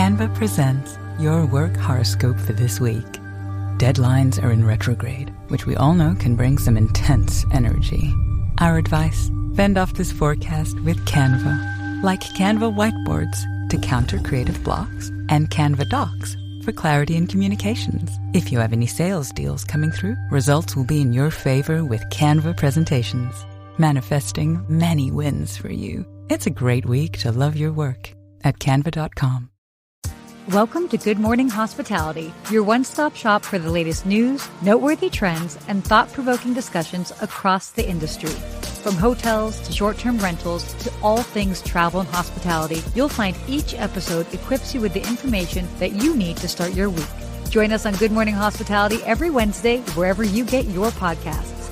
Canva presents your work horoscope for this week. Deadlines are in retrograde, which we all know can bring some intense energy. Our advice: fend off this forecast with Canva. Like Canva whiteboards to counter creative blocks, and Canva docs for clarity in communications. If you have any sales deals coming through, results will be in your favor with Canva presentations, manifesting many wins for you. It's a great week to love your work at canva.com. Welcome to Good Morning Hospitality, your one-stop shop for the latest news, noteworthy trends, and thought-provoking discussions across the industry. From hotels to short-term rentals to all things travel and hospitality, you'll find each episode equips you with the information that you need to start your week. Join us on Good Morning Hospitality every Wednesday, wherever you get your podcasts.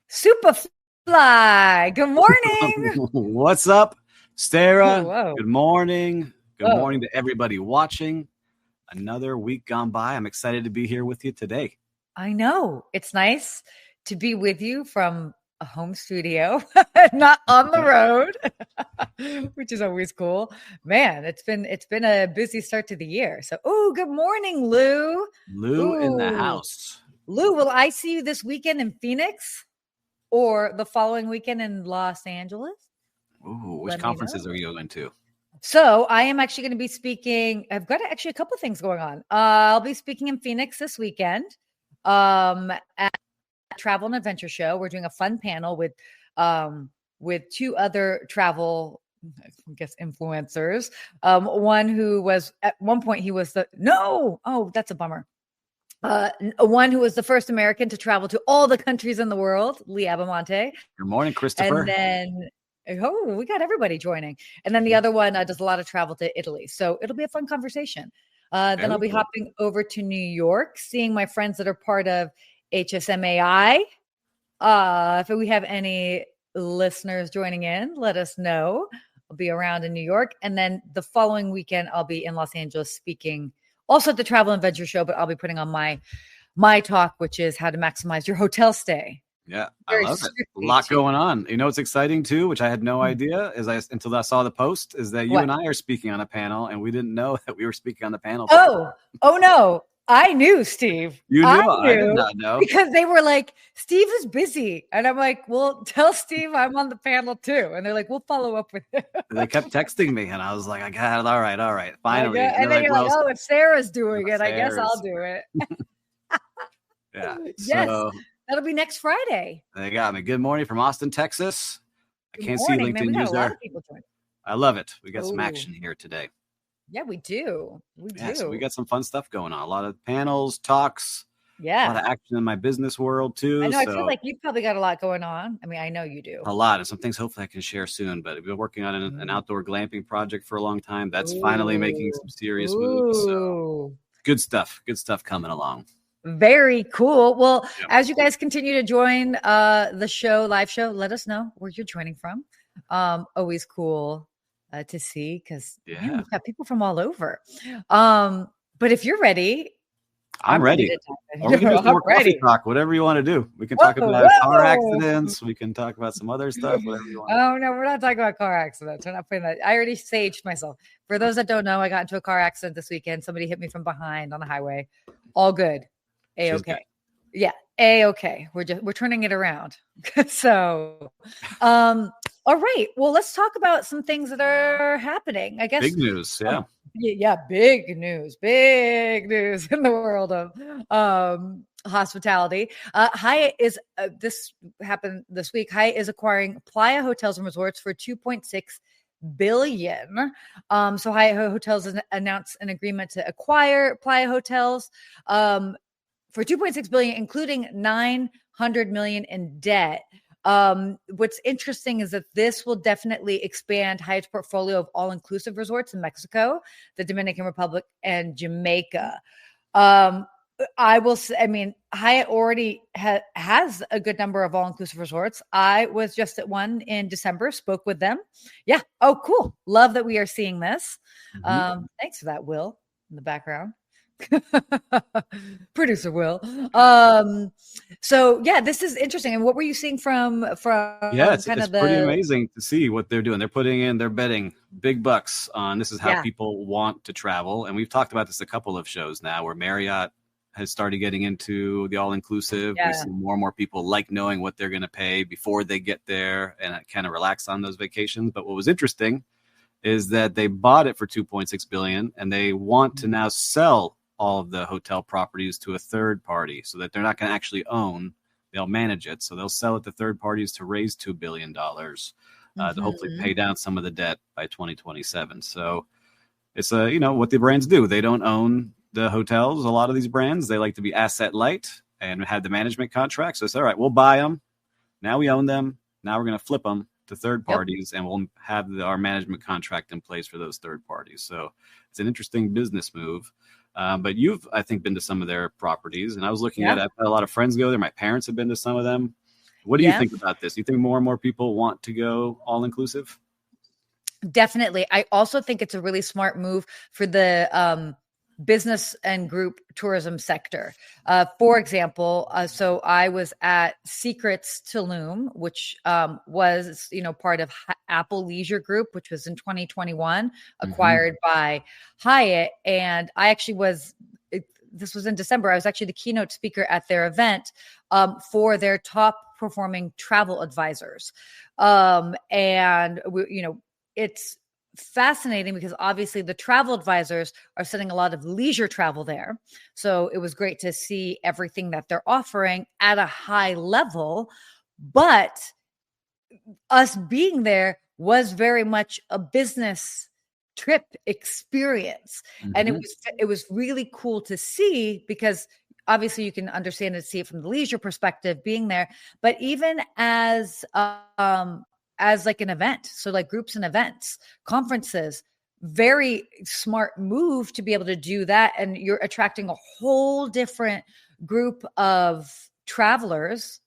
Superfly, good morning. What's up, Stara? Whoa. Good morning. Good morning to everybody watching. Another week gone by. I'm excited to be here with you today. I know. It's nice to be with you from a home studio, not on the road, which is always cool. Man, it's been a busy start to the year. So, good morning, Lou. Lou in the house. Lou, will I see you this weekend in Phoenix or the following weekend in Los Angeles? Ooh, which conferences are you going to? So I am actually going to be speaking. I've got actually a couple things going on. I'll be speaking in Phoenix this weekend at Travel and Adventure Show. We're doing a fun panel with two other travel, I guess, influencers. One who was at one point that's a bummer. One who was the first American to travel to all the countries in the world, Lee Abamonte. Good morning, Christopher. And then we got everybody joining. And then the other one does a lot of travel to Italy. So it'll be a fun conversation. Then I'll be hopping over to New York, seeing my friends that are part of HSMAI. If we have any listeners joining in, let us know. I'll be around in New York. And then the following weekend, I'll be in Los Angeles speaking also at the Travel and Adventure Show, but I'll be putting on my talk, which is how to maximize your hotel stay. Yeah, I love it. A lot going on. You know what's exciting too, which I had no idea until I saw the post, is that you and I are speaking on a panel, and we didn't know that we were speaking on the panel. Oh no. I knew, Steve. You knew? I did not know. Because they were like, Steve is busy. And I'm like, well, tell Steve I'm on the panel too. And they're like, we'll follow up with him. They kept texting me, and I was like, I got it. All right. Finally. And then you're like, if Sarah's doing it, I guess I'll do it. Yeah. Yes. So, that'll be next Friday. They got me. Good morning from Austin, Texas. Good I can't morning, see LinkedIn man. We got user. a lot of people joining. I love it. We got some action here today. Yeah, we do. So we got some fun stuff going on. A lot of panels, talks. Yeah. A lot of action in my business world too. I know. I feel like you've probably got a lot going on. I mean, I know you do. A lot. And some things hopefully I can share soon. But we've been working on an outdoor glamping project for a long time. That's finally making some serious moves. So good stuff. Good stuff coming along. Very cool. Well, as you guys continue to join the show, live show, let us know where you're joining from. Always cool to see, because we've got people from all over. But if you're ready, I'm ready. Or we can do more coffee talk, whatever you want to do. We can talk about car accidents. We can talk about some other stuff, whatever you want. Oh, no, we're not talking about car accidents. We're not putting that. I already saged myself. For those that don't know, I got into a car accident this weekend. Somebody hit me from behind on the highway. All good. A-okay. Yeah. A-okay. We're turning it around. So, all right. Well, let's talk about some things that are happening. I guess big news. Yeah. Big news in the world of hospitality. Hyatt is this happened this week. Hyatt is acquiring Playa Hotels and Resorts for $2.6 billion. So Hyatt Hotels has announced an agreement to acquire Playa Hotels for $2.6 billion, including $900 million in debt. What's interesting is that this will definitely expand Hyatt's portfolio of all-inclusive resorts in Mexico, the Dominican Republic, and Jamaica. I will say, I mean, Hyatt already has a good number of all-inclusive resorts. I was just at one in December, spoke with them. Yeah. Oh, cool. Love that we are seeing this. Thanks for that, Will, in the background. Producer Will. So yeah, this is interesting. And what were you seeing from Yeah, kind it's of pretty the amazing to see what they're doing. They're betting big bucks on this is how yeah. people want to travel. And we've talked about this a couple of shows now where Marriott has started getting into the all-inclusive. We Yeah. see more and more people like knowing what they're going to pay before they get there and kind of relax on those vacations. But what was interesting is that they bought it for 2.6 billion and they want to now sell all of the hotel properties to a third party so that they're not going to actually own. They'll manage it. So they'll sell it to third parties to raise $2 billion to hopefully pay down some of the debt by 2027. So it's what the brands do. They don't own the hotels. A lot of these brands, they like to be asset light and have the management contract. So it's all right, we'll buy them. Now we own them. Now we're going to flip them to third parties and we'll have our management contract in place for those third parties. So it's an interesting business move. But you've, I think, been to some of their properties, and I was looking at it. I've had a lot of friends go there. My parents have been to some of them. What do you think about this? Do you think more and more people want to go all inclusive? Definitely. I also think it's a really smart move for the business and group tourism sector. For example, so I was at Secrets Tulum, which was, part of Apple Leisure Group, which was in 2021 acquired by Hyatt. And I actually this was in December. I was actually the keynote speaker at their event for their top performing travel advisors. It's fascinating because obviously the travel advisors are sending a lot of leisure travel there. So it was great to see everything that they're offering at a high level, but us being there was very much a business trip experience. And it was really cool to see because obviously you can understand and see it from the leisure perspective being there, but even as like an event. So like groups and events, conferences, very smart move to be able to do that. And you're attracting a whole different group of travelers,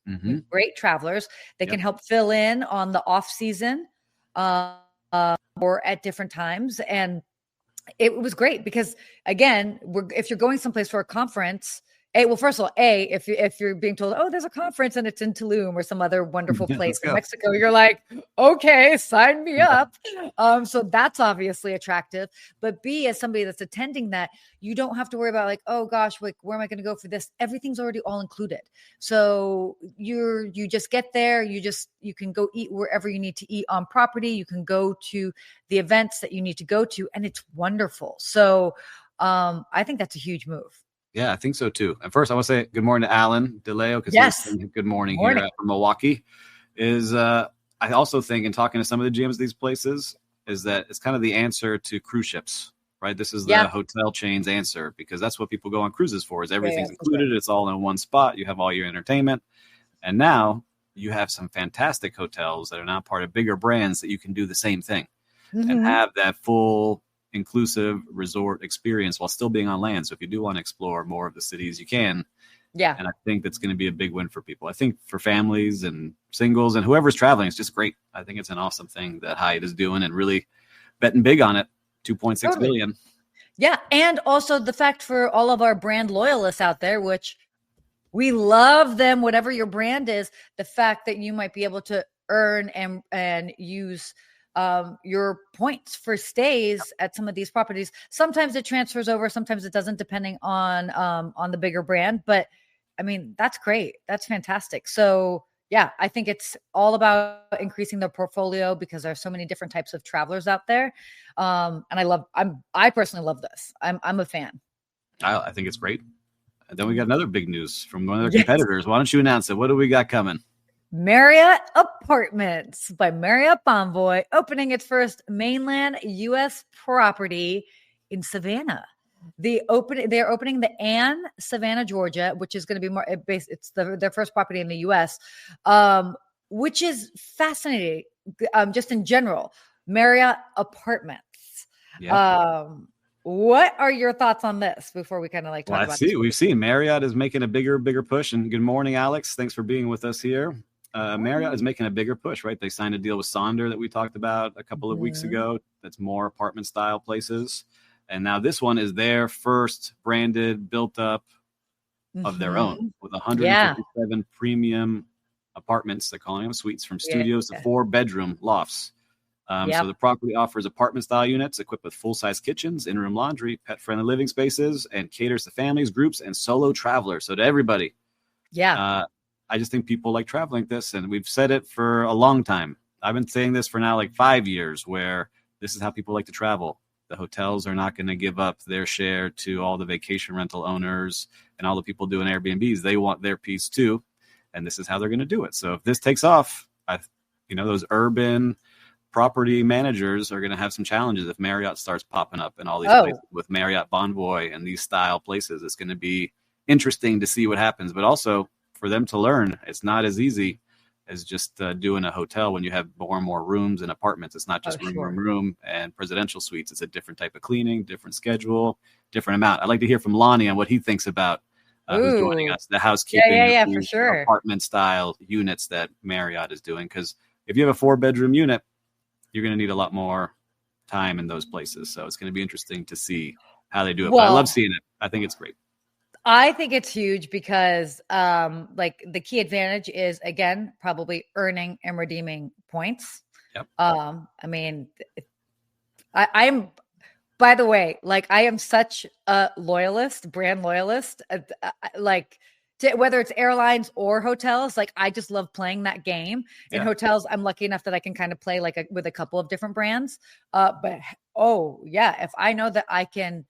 great travelers that can help fill in on the off season or at different times. And it was great because again, if you're going someplace for a conference, first of all, if you're being told, oh, there's a conference and it's in Tulum or some other wonderful place in Mexico, you're like, okay, sign me up. So that's obviously attractive. But B, as somebody that's attending that, you don't have to worry about like, oh gosh, like where am I going to go for this? Everything's already all included. So you just get there. You can go eat wherever you need to eat on property. You can go to the events that you need to go to, and it's wonderful. So I think that's a huge move. Yeah, I think so too. And first, I want to say good morning to Alan DeLeo because good morning here from Milwaukee. I also think in talking to some of the GMs of these places is that it's kind of the answer to cruise ships, right? This is the hotel chain's answer because that's what people go on cruises for is everything's included. It's all in one spot. You have all your entertainment. And now you have some fantastic hotels that are now part of bigger brands that you can do the same thing and have that full inclusive resort experience while still being on land. So if you do want to explore more of the cities, you can. Yeah. And I think that's going to be a big win for people. I think for families and singles and whoever's traveling, it's just great. I think it's an awesome thing that Hyatt is doing and really betting big on it. 2.6 billion. Yeah. And also the fact for all of our brand loyalists out there, which we love them, whatever your brand is, the fact that you might be able to earn and use your points for stays at some of these properties. Sometimes it transfers over, sometimes it doesn't, depending on the bigger brand. But I mean, that's great. That's fantastic. So yeah, I think it's all about increasing the portfolio because there are so many different types of travelers out there. And I personally love this. I'm a fan. I think it's great. And then we got another big news from one of their competitors. Why don't you announce it? What do we got coming? Marriott Apartments by Marriott Bonvoy opening its first mainland U.S. property in Savannah. They're opening the Ann, Savannah, Georgia, which is going to be more based. It's their first property in the U.S., which is fascinating. Just in general, Marriott Apartments. Yeah. What are your thoughts on this before we kind of like talk about this? We've seen Marriott is making a bigger push. And good morning, Alex. Thanks for being with us here. Marriott is making a bigger push, right? They signed a deal with Sonder that we talked about a couple of weeks ago. That's more apartment style places. And now this one is their first branded, built up of their own with 157 premium apartments. They're calling them suites, from studios to 4-bedroom lofts. So the property offers apartment-style units equipped with full-size kitchens, in-room laundry, pet-friendly living spaces, and caters to families, groups, and solo travelers. So to everybody. I just think people like traveling like this, and we've said it for a long time. I've been saying this for now like 5 years, where this is how people like to travel. The hotels are not going to give up their share to all the vacation rental owners and all the people doing Airbnbs. They want their piece too, and this is how they're going to do it. So if this takes off, those urban property managers are going to have some challenges if Marriott starts popping up in all these places with Marriott Bonvoy and these style places. It's going to be interesting to see what happens, but also for them to learn it's not as easy as just doing a hotel when you have more and more rooms and apartments. It's not just room and presidential suites. It's a different type of cleaning, different schedule, different amount. I'd like to hear from Lonnie on what he thinks about who's joining us, the housekeeping, for sure, apartment style units that Marriott is doing. Because if you have a 4-bedroom unit, you're going to need a lot more time in those places. So it's going to be interesting to see how they do it. But I love seeing it. I think it's great. I think it's huge because the key advantage is, again, probably earning and redeeming points. Yep. I'm, by the way, I am such a loyalist, brand loyalist, whether it's airlines or hotels. I just love playing that game. In hotels, I'm lucky enough that I can kind of play with a couple of different brands. If I know that I can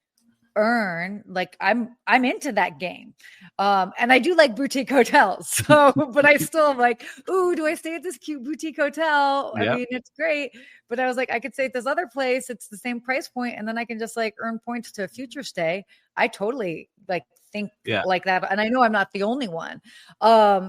earn, I'm into that game. And I do like boutique hotels. So, but I still am ooh, do I stay at this cute boutique hotel? I mean, it's great. But I was I could stay at this other place. It's the same price point, and then I can just earn points to a future stay. I totally think like that. And I know I'm not the only one.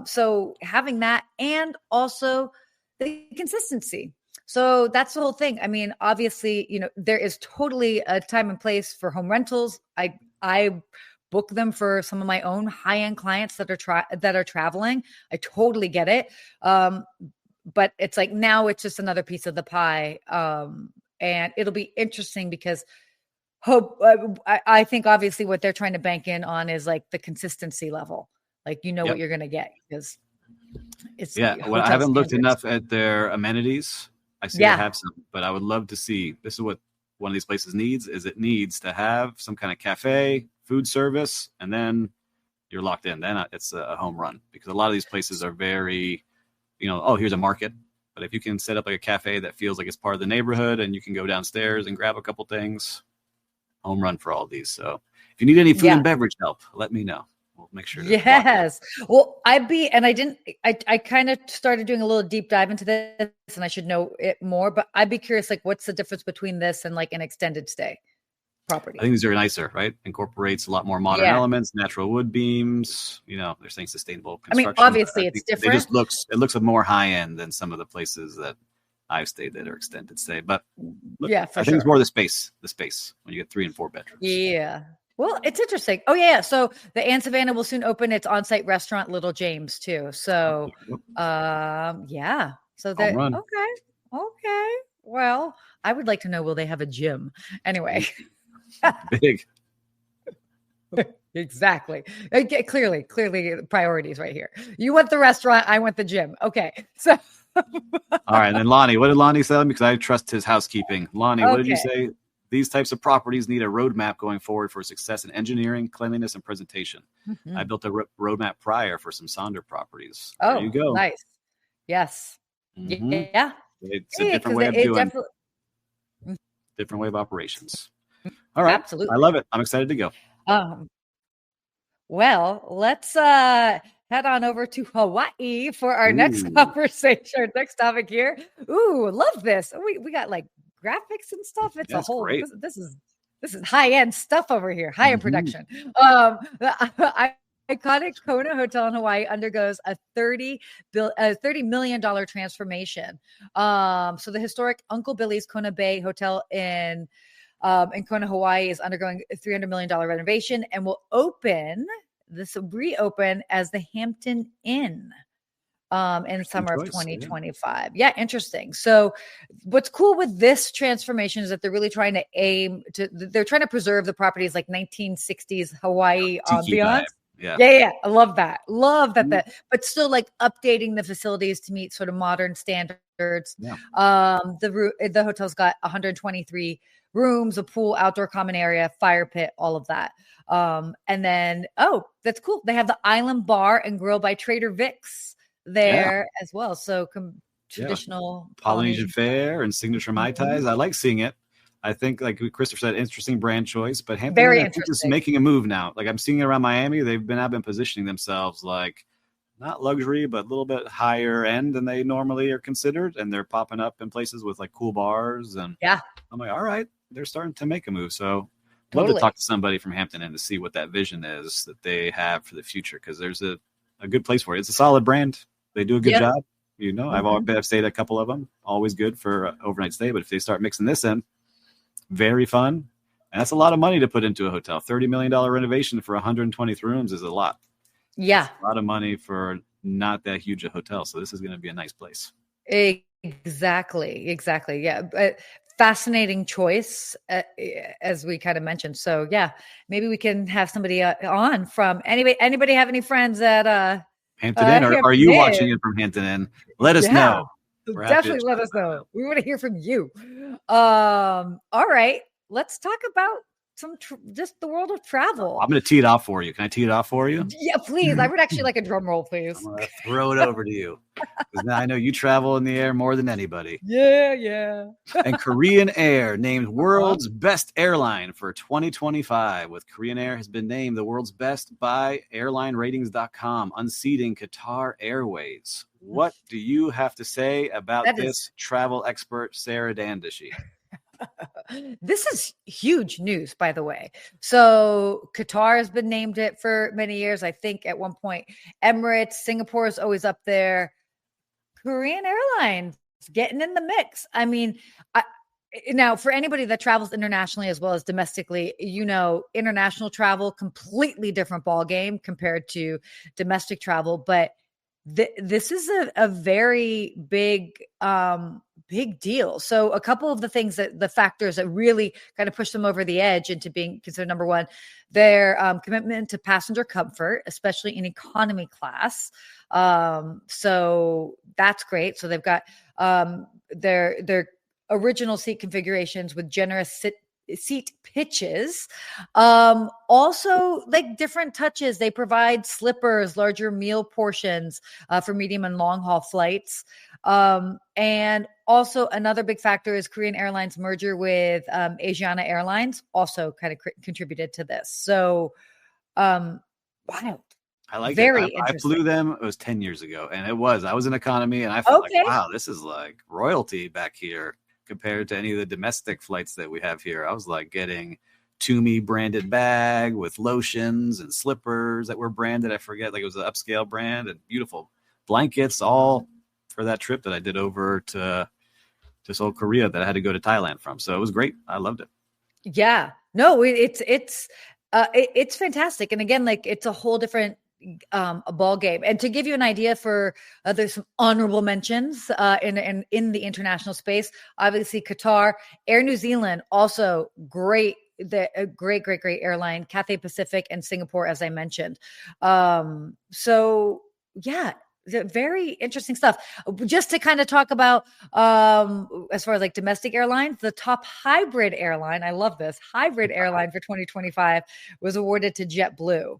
So having that, and also the consistency. So that's the whole thing. I mean, obviously, there is totally a time and place for home rentals. I book them for some of my own high-end clients that are traveling. I totally get it. But it's now it's just another piece of the pie. And it'll be interesting because I think obviously what they're trying to bank in on is the consistency level. What you're going to get, because it's well, I haven't looked enough at their amenities. I see they have some, but I would love to see. This is what one of these places needs. Is it needs to have some kind of cafe, food service, and then you're locked in. Then it's a home run, because a lot of these places are very, here's a market. But if you can set up a cafe that feels like it's part of the neighborhood, and you can go downstairs and grab a couple things, home run for all of these. So if you need any food and beverage help, let me know. We'll make sure. Yes. Well, I kind of started doing a little deep dive into this, and I should know it more, but I'd be curious, what's the difference between this and an extended stay property? I think these are nicer, right? Incorporates a lot more modern elements, natural wood beams, they're saying sustainable construction. I mean, obviously it's different. It looks more high end than some of the places that I've stayed that are extended stay, but I think it's more the space when you get 3 and 4 bedrooms. Yeah. Well, it's interesting. Oh, yeah. So the Anne Savannah will soon open its on-site restaurant, Little James, too. So, yeah. So that okay. Well, I would like to know, will they have a gym? Anyway. Big. Exactly. Okay, clearly priorities right here. You want the restaurant, I want the gym. Okay. So. All right. And then Lonnie, what did Lonnie say? Because I trust his housekeeping. Lonnie, what did you say? These types of properties need a roadmap going forward for success in engineering, cleanliness, and presentation. I built a roadmap prior for some Sonder properties. There you go. Nice. Yes. Yeah. It's a different way of doing. Different way of operations. All right. Absolutely. I love it. I'm excited to go. Well, let's head on over to Hawaii for our next conversation, our next topic here. Ooh, love this. We got graphics and stuff. It's a whole. This is high end stuff over here. High end production. The iconic Kona Hotel in Hawaii undergoes a $30 million transformation. So the historic Uncle Billy's Kona Bay Hotel in Kona, Hawaii is undergoing a $300 million renovation and will reopen as the Hampton Inn. in summer of choice, yeah. 2025. Yeah, interesting. So what's cool with this transformation is that they're really trying to they're trying to preserve the property's like 1960s Hawaii Tiki vibe. ambiance. Yeah. Yeah. I love that. Mhm. But still like updating the facilities to meet sort of modern standards. Yeah. The hotel's got 123 rooms, a pool, outdoor common area, fire pit, all of that. And then, that's cool. They have the Island Bar and Grill by Trader Vic's there as well. So traditional Polynesian fare and signature Mai Tais. I like seeing it. I think, like Christopher said, interesting brand choice. But Hampton Very Inn, I think, is interesting. making a move now. Like I'm seeing it around Miami. They've been positioning themselves like not luxury, but a little bit higher end than they normally are considered. And they're popping up in places with like cool bars. And Yeah, I'm like, all right, they're starting to make a move. So love to totally. talk to somebody from Hampton Inn to see what that vision is that they have for the future. Because there's a good place for it. It's a solid brand. They do a good Yep. job. You know, I've stayed at a couple of them. Always good for overnight stay. But if they start mixing this in, very fun. And that's a lot of money to put into a hotel. $30 million renovation for 123 rooms is a lot. Yeah, That's a lot of money for not that huge a hotel. So this is going to be a nice place. exactly. Yeah. But fascinating choice, as we kind of mentioned. So yeah, maybe we can have somebody on from anybody have any friends at Hampton Inn. Are Hampton you Inn? watching it from Hampton Inn? Let us Yeah. know. We're happy to Definitely let chat us about know. it. We want to hear from you. All right. Let's talk about just the world of travel. I'm going to tee it off for you. Can I tee it off for you? Yeah, please. I would actually like a drum roll, please. I'm going to throw it over to you. Because now I know you travel in the air more than anybody. Yeah. And Korean Air named world's best airline for 2025. With Korean Air has been named the world's best by airlineratings.com, unseating Qatar Airways. What do you have to say about this travel expert, Sarah Dandishi? This is huge news, by the way. So Qatar has been named it for many years. I think at one point, Emirates, Singapore is always up there. Korean Airlines getting in the mix. I mean, now for anybody that travels internationally as well as domestically, international travel, completely different ball game compared to domestic travel. But this is a very big deal. So a couple of the factors that really kind of push them over the edge into being considered number one, their commitment to passenger comfort, especially in economy class. So that's great. So they've got their original seat configurations with generous seat pitches. Also like different touches. They provide slippers, larger meal portions for medium and long haul flights. And also another big factor is Korean Airlines merger with Asiana Airlines also kind of contributed to this. So wild. I like Very it. I interesting. flew them. It was 10 years ago. And I was in economy. And I felt like, wow, this is like royalty back here compared to any of the domestic flights that we have here. I was like getting Toomey branded bag with lotions and slippers that were branded. I forget, like it was an upscale brand, and beautiful blankets, all for that trip that I did over to Seoul, Korea, that I had to go to Thailand from. So it was great. I loved it. Yeah, no, it's fantastic. And again, like it's a whole different a ball game. And to give you an idea for there's some honorable mentions in the international space. Obviously, Qatar, Air New Zealand, also great. Great airline, Cathay Pacific, and Singapore, as I mentioned. So yeah, very interesting stuff. Just to kind of talk about as far as like domestic airlines, the top hybrid airline, I love this hybrid airline for 2025 was awarded to JetBlue.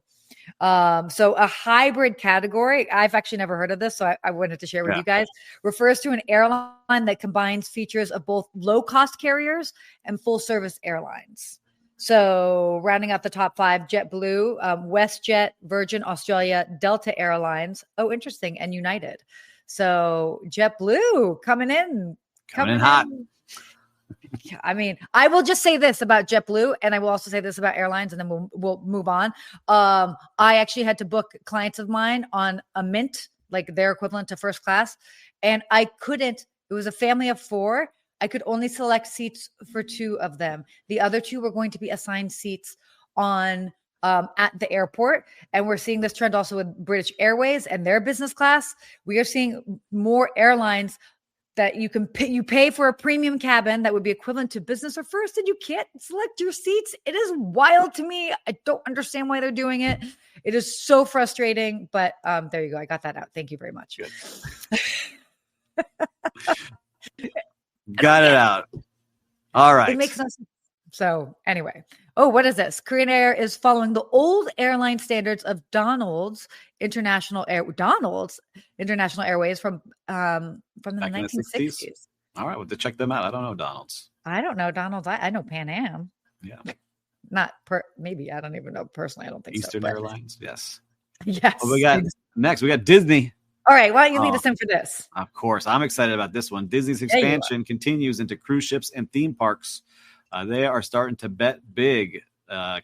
So a hybrid category, I've actually never heard of this, so I wanted to share with you guys, refers to an airline that combines features of both low-cost carriers and full-service airlines. So rounding out the top five, JetBlue, WestJet, Virgin Australia, Delta Airlines. Oh, interesting. And United. So JetBlue coming in hot. I mean, I will just say this about JetBlue, and I will also say this about airlines, and then we'll move on. I actually had to book clients of mine on a Mint, like their equivalent to first class, and I couldn't. It was a family of four. I could only select seats for two of them. The other two were going to be assigned seats on at the airport. And we're seeing this trend also with British Airways and their business class. We are seeing more airlines that you pay for a premium cabin that would be equivalent to business or first, and you can't select your seats. It is wild to me. I don't understand why they're doing it. It is so frustrating, but there you go. I got that out. Thank you very much. Got it out. All right. It makes no sense. So anyway, what is this? Korean Air is following the old airline standards of Donald's International Airways from the 1960s. All right, we'll have to check them out. I don't know Donald's. I don't know Donald's. I know Pan Am. Yeah. Maybe I don't even know personally. I don't think Eastern so. Airlines. Yes. Yes. Well, we got Disney. All right. Why don't you lead us in for this? Of course. I'm excited about this one. Disney's expansion continues into cruise ships and theme parks. They are starting to bet big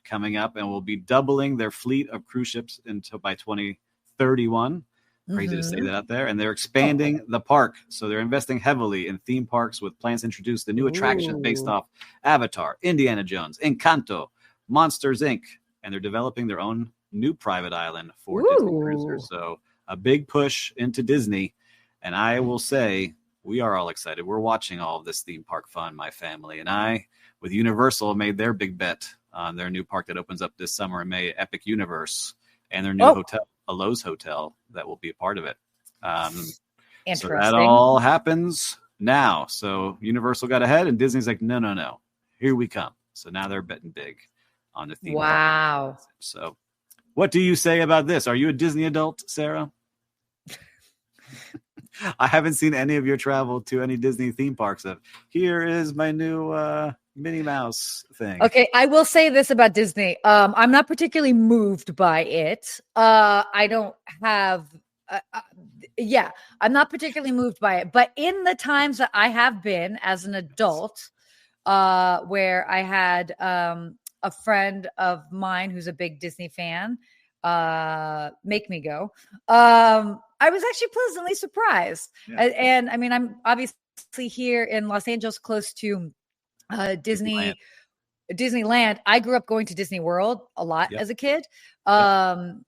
coming up and will be doubling their fleet of cruise ships by 2031. Crazy to say that out there. And they're expanding the park. So they're investing heavily in theme parks with plans to introduce the new attraction based off Avatar, Indiana Jones, Encanto, Monsters, Inc. And they're developing their own new private island for Disney cruisers. So a big push into Disney. And I will say, we are all excited. We're watching all of this theme park fun, my family. And I, with Universal, made their big bet on their new park that opens up this summer in May, Epic Universe, and their new hotel, a Lowe's hotel, that will be a part of it. So that all happens now. So Universal got ahead, and Disney's like, no, here we come. So now they're betting big on the theme park. Wow. So what do you say about this? Are you a Disney adult, Sarah? I haven't seen any of your travel to any Disney theme parks. Here is my new Minnie Mouse thing. Okay, I will say this about Disney. I'm not particularly moved by it. I don't have. I'm not particularly moved by it. But in the times that I have been as an adult, where I had a friend of mine who's a big Disney fan make me go. I was actually pleasantly surprised. Yeah. And I mean, I'm obviously here in Los Angeles, close to Disneyland. I grew up going to Disney World a lot as a kid. And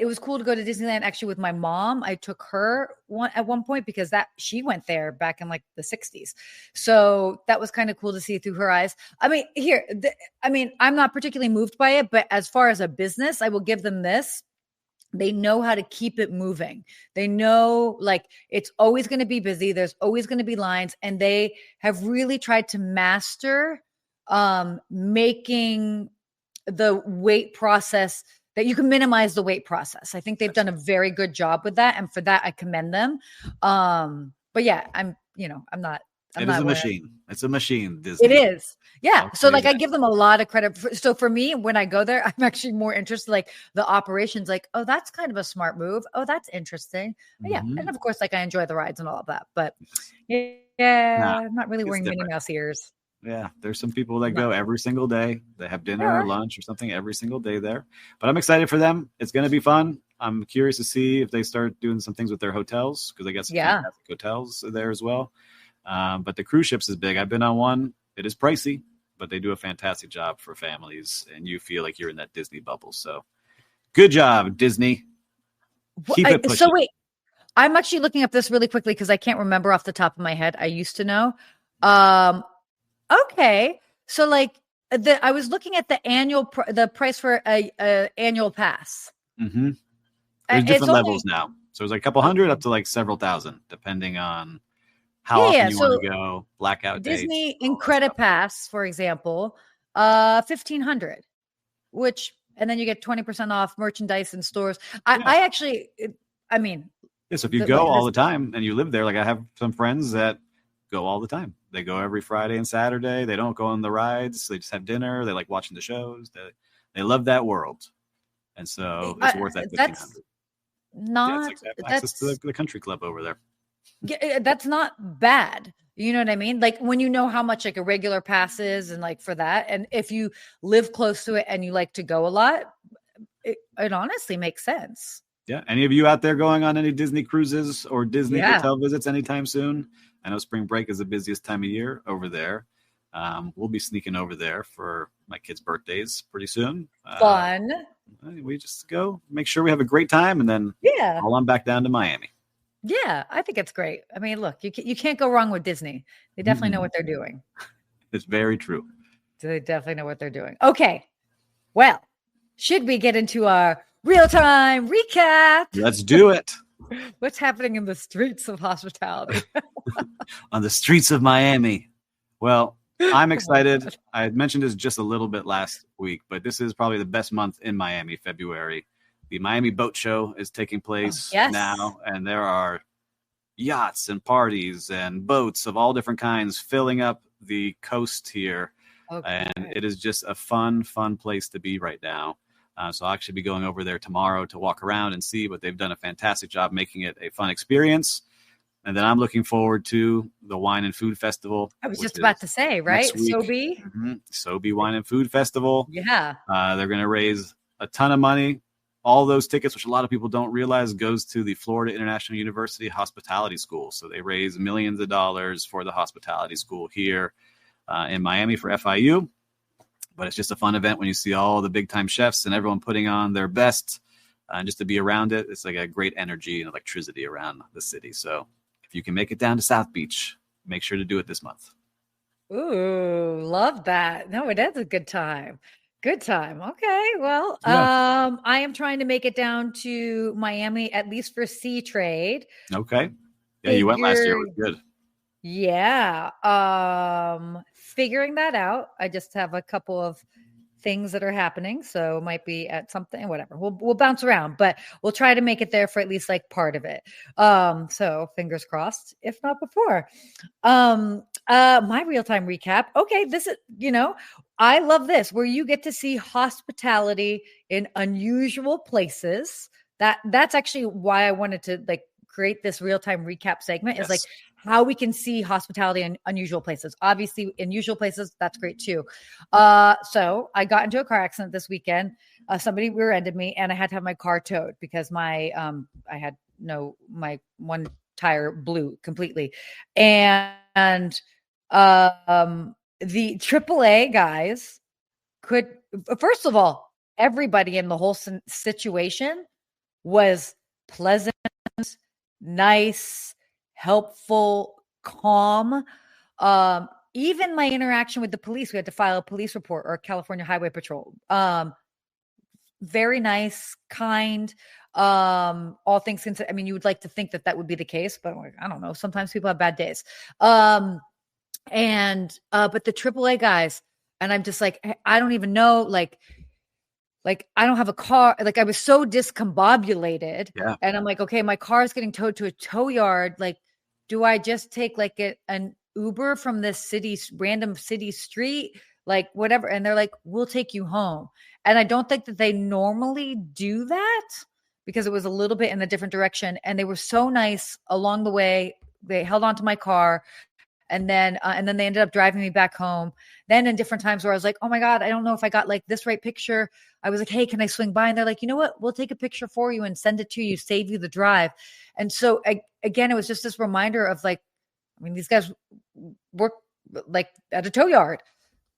it was cool to go to Disneyland actually with my mom. I took her at one point because she went there back in like the 60s. So that was kind of cool to see through her eyes. I mean, I'm not particularly moved by it, but as far as a business, I will give them this. They know how to keep it moving. They know like it's always going to be busy. There's always going to be lines. And they have really tried to master making the wait process that you can minimize the wait process. I think they've done a very good job with that. And for that, I commend them. But yeah, I'm not. It is a machine. It's a machine. Disney. It is. Yeah. So like I give them a lot of credit. So for me, when I go there, I'm actually more interested, like the operations, like, oh, that's kind of a smart move. Oh, that's interesting. Yeah. And of course, like I enjoy the rides and all of that, but I'm not really wearing Minnie Mouse ears. Yeah. There's some people that go every single day. They have dinner or lunch or something every single day there, but I'm excited for them. It's going to be fun. I'm curious to see if they start doing some things with their hotels, because I guess fantastic hotels there as well. But the cruise ships is big. I've been on one. It is pricey, but they do a fantastic job for families, and you feel like you're in that Disney bubble. So good job, Disney. Keep it pushing. So wait, I'm actually looking up this really quickly because I can't remember off the top of my head. I used to know. Okay. So like I was looking at the price for a annual pass. Mm-hmm. There's different levels now. So it's like a couple hundred up to like several thousand, depending on how often you want to go, blackout dates. Disney Incredipass, for example, $1,500, and then you get 20% off merchandise in stores. So if you go all the time and you live there, like I have some friends that go all the time. They go every Friday and Saturday. They don't go on the rides. They just have dinner. They like watching the shows. They love that world. And so it's worth that $1,500. It's like access to the country club over there. Yeah, that's not bad. You know what I mean? Like when you know how much like a regular pass is, and like for that, and if you live close to it and you like to go a lot, it honestly makes sense. Yeah. Any of you out there going on any Disney cruises or Disney hotel visits anytime soon? I know spring break is the busiest time of year over there. We'll be sneaking over there for my kids' birthdays pretty soon. Fun. We just go make sure we have a great time, and then all on back down to Miami. Yeah, I think it's great. I mean, look, you can't go wrong with Disney. They definitely know what they're doing. It's very true. They definitely know what they're doing. Okay. Well, should we get into our real-time recap? Let's do it. What's happening in the streets of hospitality? On the streets of Miami. Well, I'm excited. I had mentioned this just a little bit last week, but this is probably the best month in Miami, February. The Miami Boat Show is taking place now, and there are yachts and parties and boats of all different kinds filling up the coast here. Okay. And it is just a fun place to be right now. So I'll actually be going over there tomorrow to walk around and see, but they've done a fantastic job making it a fun experience. And then I'm looking forward to the Wine and Food Festival. I was just about to say, right? Sobe? Sobe Wine and Food Festival. Yeah. They're going to raise a ton of money. All those tickets, which a lot of people don't realize, goes to the Florida International University Hospitality School. So they raise millions of dollars for the hospitality school here in Miami for FIU. But it's just a fun event when you see all the big time chefs and everyone putting on their best. And just to be around it, it's like a great energy and electricity around the city. So if you can make it down to South Beach, make sure to do it this month. Ooh, love that. No, it is a good time. Good time. Okay. Well, I am trying to make it down to Miami, at least for sea trade. Okay. Yeah, you went last year. It was good. Yeah. Figuring that out. I just have a couple of things that are happening. So it might be at something, whatever. We'll bounce around, but we'll try to make it there for at least like part of it. So fingers crossed, if not before. My real-time recap. Okay, this is, I love this, where you get to see hospitality in unusual places. That's actually why I wanted to create this real-time recap segment. Is how we can see hospitality in unusual places. Obviously, in usual places, that's great too. So I got into a car accident this weekend. Somebody rear-ended me, and I had to have my car towed because my one tire blew completely. And the AAA guys first of all, everybody in the whole situation was pleasant, nice, helpful, calm. Even my interaction with the police, we had to file a police report, or California Highway Patrol. Very nice, kind, all things considered. I mean, you would like to think that would be the case, but I don't know. Sometimes people have bad days. But the AAA guys, and I'm just like, I don't even know, like I don't have a car. Like I was so discombobulated. Yeah. And I'm like, okay, my car is getting towed to a tow yard. Like, do I just take an Uber from this random city street? Like whatever. And they're like, we'll take you home. And I don't think that they normally do that because it was a little bit in a different direction. And they were so nice along the way. They held onto my car. And then they ended up driving me back home. Then in different times where I was like, oh my God, I don't know if I got this right picture. I was like, hey, can I swing by? And they're like, you know what? We'll take a picture for you and send it to you, save you the drive. And so again, it was just this reminder of these guys work at a tow yard,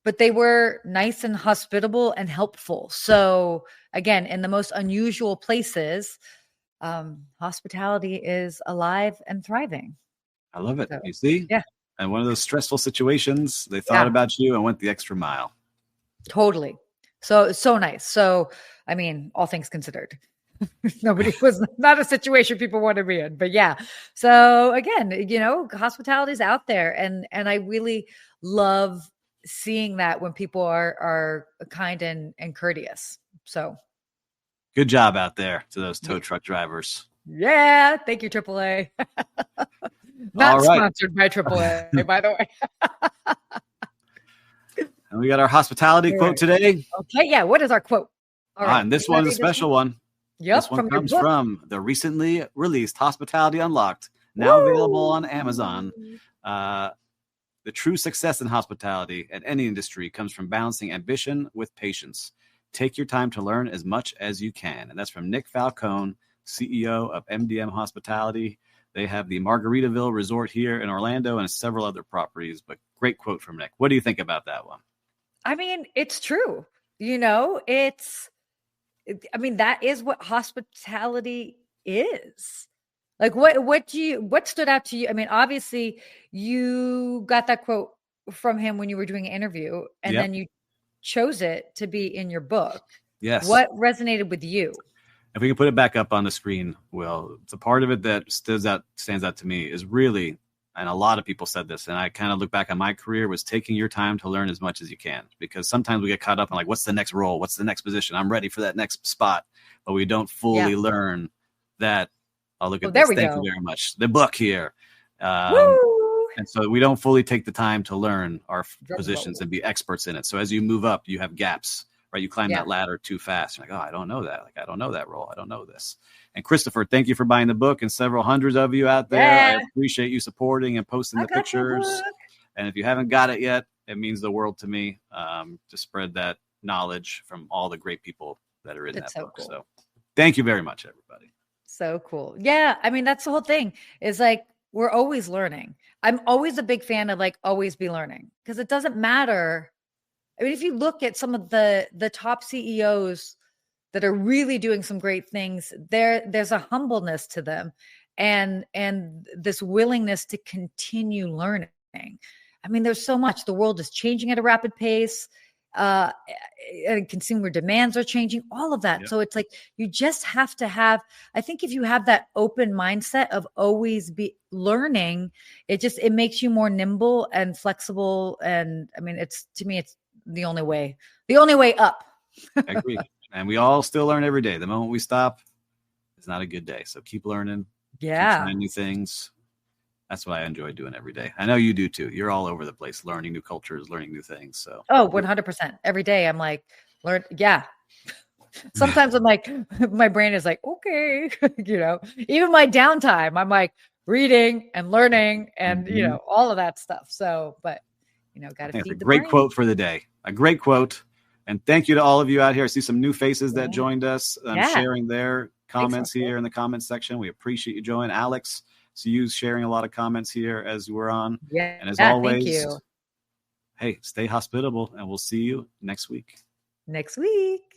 but they were nice and hospitable and helpful. So again, in the most unusual places, hospitality is alive and thriving. I love it. So, you see? Yeah. And one of those stressful situations, they thought about you and went the extra mile. Totally. So nice. So, I mean, all things considered, nobody was not a situation people want to be in, but yeah. So again, hospitality is out there, and I really love seeing that when people are kind and courteous. So good job out there to those tow truck drivers. Yeah. Thank you, AAA. Not sponsored by AAA, by the way. And we got our hospitality quote today. Okay, yeah. What is our quote? All right. And this one's a special one. Yep. This one comes from the recently released Hospitality Unlocked, now available on Amazon. The true success in hospitality and any industry comes from balancing ambition with patience. Take your time to learn as much as you can. And that's from Nick Falcone, CEO of MDM Hospitality. They have the Margaritaville Resort here in Orlando and several other properties, but great quote from Nick. What do you think about that one? I mean, it's true. That is what hospitality is. Like, what stood out to you? I mean, obviously you got that quote from him when you were doing an interview, and then you chose it to be in your book. Yes. What resonated with you? If we can put it back up on the screen, Will, it's a part of it that stands out to me is really, and a lot of people said this, and I kind of look back on my career, was taking your time to learn as much as you can. Because sometimes we get caught up in like, what's the next role? What's the next position? I'm ready for that next spot. But we don't fully learn that. Oh, look at this. Thank you very much. The book here. And so we don't fully take the time to learn our positions and be experts in it. So as you move up, you have gaps, right? You climb that ladder too fast. You're like, oh, I don't know that. Like, I don't know that role. I don't know this. And Christopher, thank you for buying the book, and several hundreds of you out there. I appreciate you supporting and posting the pictures. And if you haven't got it yet, it means the world to me to spread that knowledge from all the great people that are in that book. Cool. So thank you very much, everybody. So cool. Yeah. I mean, that's the whole thing is like, we're always learning. I'm always a big fan of like always be learning, because it doesn't matter. I mean, if you look at some of the top CEOs that are really doing some great things, there's a humbleness to them and this willingness to continue learning. I mean, there's so much. The world is changing at a rapid pace. And consumer demands are changing, all of that. So it's like, you just have to have, I think if you have that open mindset of always be learning, it makes you more nimble and flexible. And I mean, to me, it's the only way up. I agree. And we all still learn every day. The moment we stop, it's not a good day. So keep learning. Keep trying new things. That's what I enjoy doing every day. I know you do too. You're all over the place, learning new cultures, learning new things. So 100%. Every day I'm like, learn. Yeah. Sometimes I'm like, my brain is like, okay, even my downtime, I'm like reading and learning and, all of that stuff. So, but, got to feed the great brain. Quote for the day. A great quote. And thank you to all of you out here. I see some new faces that joined us. Sharing their comments here in the comments section. We appreciate you, Joanne. Alex, see you sharing a lot of comments here as we're on. Yeah. And as always, thank you. Hey, stay hospitable, and we'll see you next week. Next week.